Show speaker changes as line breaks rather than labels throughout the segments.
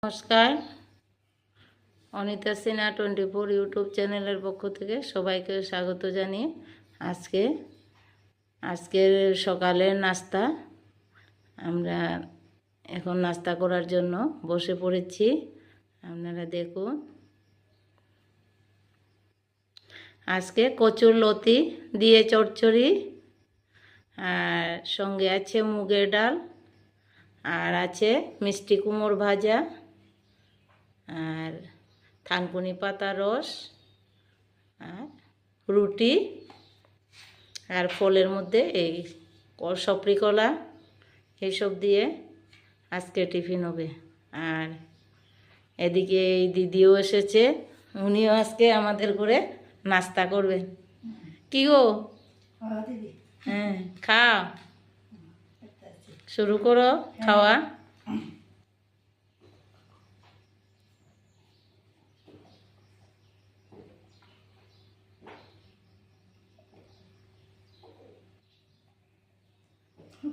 নমস্কার, অনিতা সিনহা 24 ইউটিউব চ্যানেলের পক্ষ থেকে সবাইকে স্বাগত জানিয়ে আজকের সকালের নাস্তা আমরা এখন নাস্তা করার জন্য বসে পড়েছি। আপনারা দেখুন, আজকে কচুর লতি দিয়ে চচ্চড়ি, আর সঙ্গে আছে মুগের ডাল, আর আছে মিষ্টি কুমড়ো ভাজা, আর থানকুনি পাতা রস, আর রুটি, আর ফলের মধ্যে এই সপরি কলা, এইসব দিয়ে আজকে টিফিন হবে। আর এদিকে এই দিদিও এসেছে, উনিও আজকে আমাদের ঘরে নাস্তা করবেন। কি গো? হ্যাঁ, খাও, শুরু করো খাওয়া।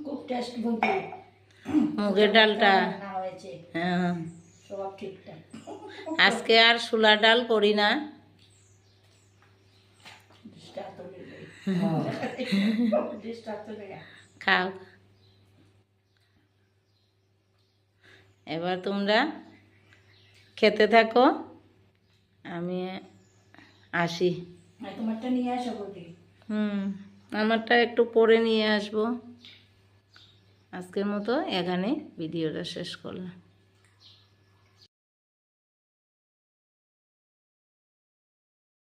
খুব টেস্ট বলতে
মুগের ডালটা
হয়েছে,
হ্যাঁ,
সব ঠিকঠাক।
আজকে আর ছোলা ডাল করি না। খাও, এবার তোমরা খেতে থাকো, আমি আসি।
তোমারটা নিয়ে আসো বলতে।
আমারটা একটু পরে নিয়ে আসবো। আজকের মতো এখানে ভিডিওটা শেষ করলাম।